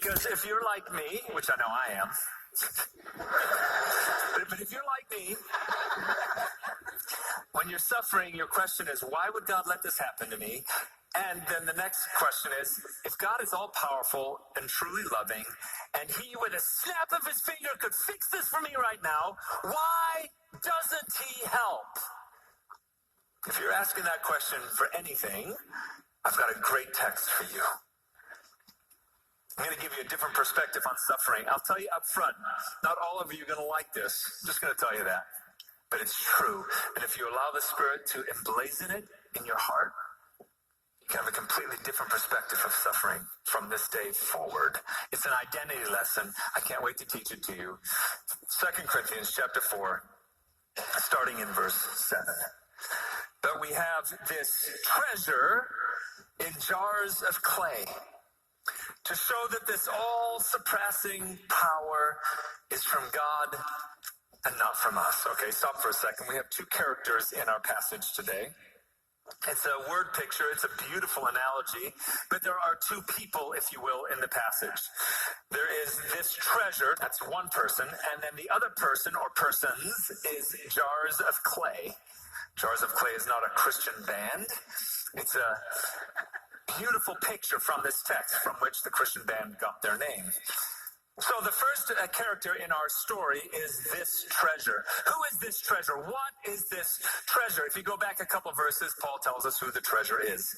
Because if you're like me, which I know I am, but if you're like me, when you're suffering, your question is, why would God let this happen to me? And then the next question is, if God is all-powerful and truly loving, and he, with a snap of his finger, could fix this for me right now, why doesn't he help? If you're asking that question for anything, I've got a great text for you. I'm going to give you a different perspective on suffering. I'll tell you up front, not all of you are going to like this. I'm just going to tell you that. But it's true. And if you allow the Spirit to emblazon it in your heart, you can have a completely different perspective of suffering from this day forward. It's an identity lesson. I can't wait to teach it to you. 2 Corinthians chapter 4, starting in verse 7. But we have this treasure in jars of clay, to show that this all-surpassing power is from God and not from us. Okay, stop for a second. We have two characters in our passage today. It's a word picture. It's a beautiful analogy. But there are two people, if you will, in the passage. There is this treasure, that's one person, and then the other person or persons is jars of clay. Jars of Clay is not a Christian band. It's a beautiful picture from this text from which the Christian band got their name. So the first character in our story is this treasure. Who is this treasure? What is this treasure? If you go back a couple verses, Paul tells us who the treasure is.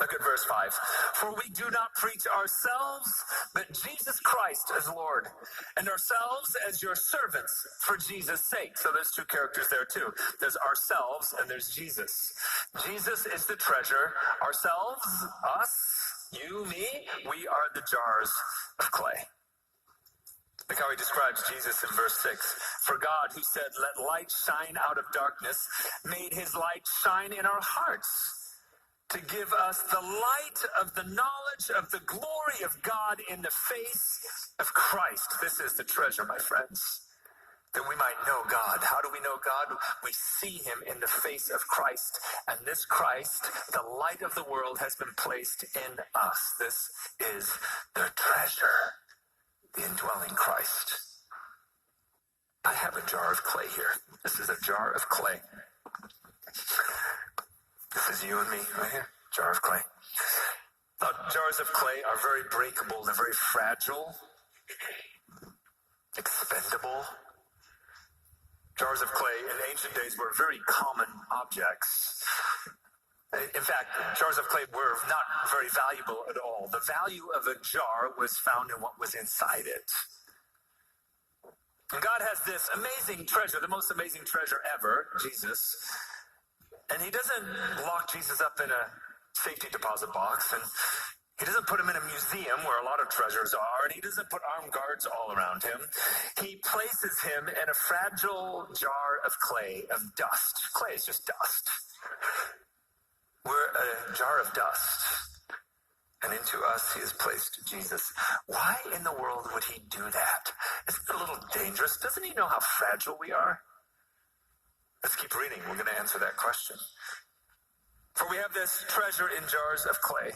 Look at verse 5. For we do not preach ourselves, but Jesus Christ as Lord, and ourselves as your servants for Jesus' sake. So there's two characters there too. There's ourselves and there's Jesus. Jesus is the treasure. Ourselves, us, you, me, we are the jars of clay. Look how he describes Jesus in verse 6. For God, who said, let light shine out of darkness, made his light shine in our hearts, to give us the light of the knowledge of the glory of God in the face of Christ. This is the treasure, my friends, that we might know God. How do we know God? We see him in the face of Christ. And this Christ, the light of the world, has been placed in us. This is the treasure, the indwelling Christ. I have a jar of clay here. This is a jar of clay. This is you and me right here, jar of clay. Now, jars of clay are very breakable. They're very fragile, expendable. Jars of clay in ancient days were very common objects. In fact, jars of clay were not very valuable at all. The value of a jar was found in what was inside it. And God has this amazing treasure, the most amazing treasure ever, Jesus. And he doesn't lock Jesus up in a safety deposit box, and he doesn't put him in a museum where a lot of treasures are, and he doesn't put armed guards all around him. He places him in a fragile jar of clay, of dust. Clay is just dust. We're a jar of dust, and into us he has placed Jesus. Why in the world would he do that? Isn't it a little dangerous? Doesn't he know how fragile we are? Let's keep reading. We're going to answer that question. For we have this treasure in jars of clay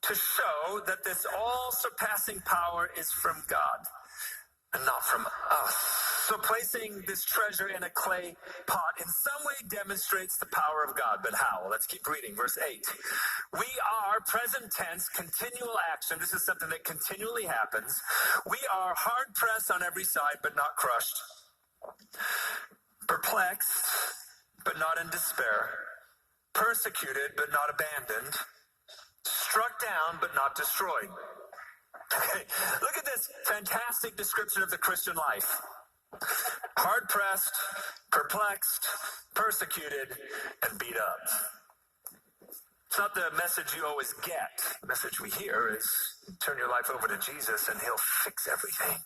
to show that this all-surpassing power is from God and not from us. So placing this treasure in a clay pot in some way demonstrates the power of God. But how? Let's keep reading. Verse 8. We are, present tense, continual action. This is something that continually happens. We are hard pressed on every side, but not crushed. Perplexed, but not in despair. Persecuted, but not abandoned. Struck down, but not destroyed. Okay, look at this fantastic description of the Christian life. Hard-pressed, perplexed, persecuted, and beat up. It's not the message you always get. The message we hear is, turn your life over to Jesus and he'll fix everything.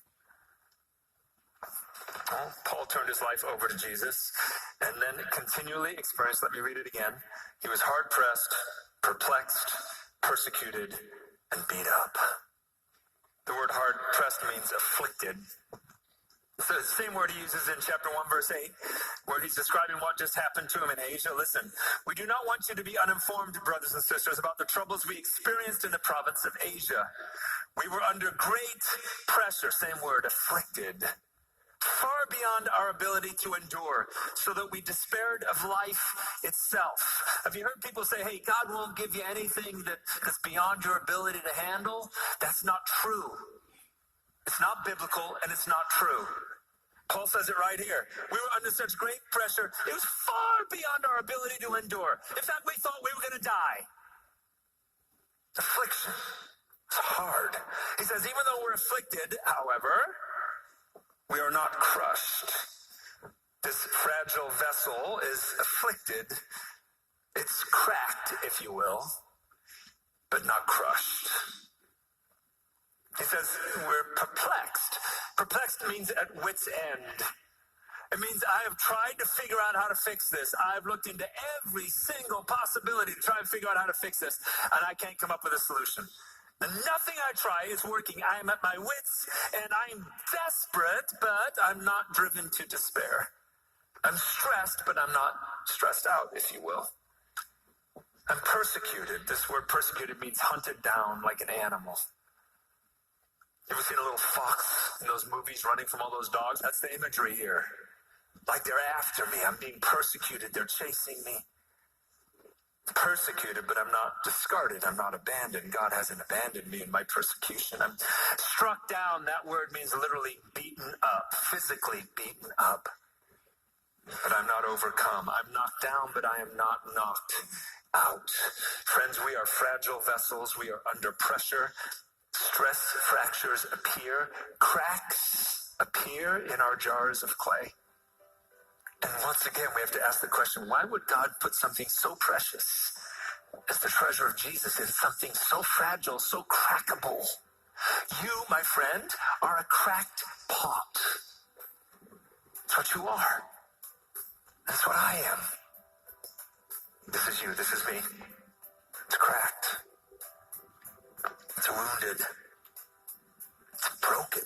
Well, Paul turned his life over to Jesus and then continually experienced, let me read it again. He was hard-pressed, perplexed, persecuted, and beat up. The word hard-pressed means afflicted. It's the same word he uses in chapter 1, verse 8, where he's describing what just happened to him in Asia. Listen, we do not want you to be uninformed, brothers and sisters, about the troubles we experienced in the province of Asia. We were under great pressure, same word, afflicted, far beyond our ability to endure, so that we despaired of life itself. Have you heard people say, hey, God won't give you anything that's beyond your ability to handle? That's not true. It's not biblical, and it's not true. Paul says it right here. We were under such great pressure, it was far beyond our ability to endure. In fact, we thought we were going to die. Affliction. It's hard. He says, even though we're afflicted, however, we are not crushed. This fragile vessel is afflicted. It's cracked, if you will, but not crushed. He says we're perplexed. Perplexed means at wit's end. It means I have tried to figure out how to fix this. I've looked into every single possibility to try and figure out how to fix this, and I can't come up with a solution. Nothing I try is working. I am at my wits, and I'm desperate, but I'm not driven to despair. I'm stressed, but I'm not stressed out, if you will. I'm persecuted. This word persecuted means hunted down like an animal. You ever seen a little fox in those movies running from all those dogs? That's the imagery here. Like they're after me. I'm being persecuted. They're chasing me. Persecuted, but I'm not discarded. I'm not abandoned. God hasn't abandoned me in my persecution. I'm struck down. That word means literally beaten up, physically beaten up. But I'm not overcome. I'm knocked down, but I am not knocked out. Friends, we are fragile vessels. We are under pressure. Stress fractures appear. Cracks appear in our jars of clay. And once again, we have to ask the question, why would God put something so precious as the treasure of Jesus in something so fragile, so crackable? You, my friend, are a cracked pot. That's what you are. That's what I am. This is you. This is me. It's cracked. It's wounded. It's broken.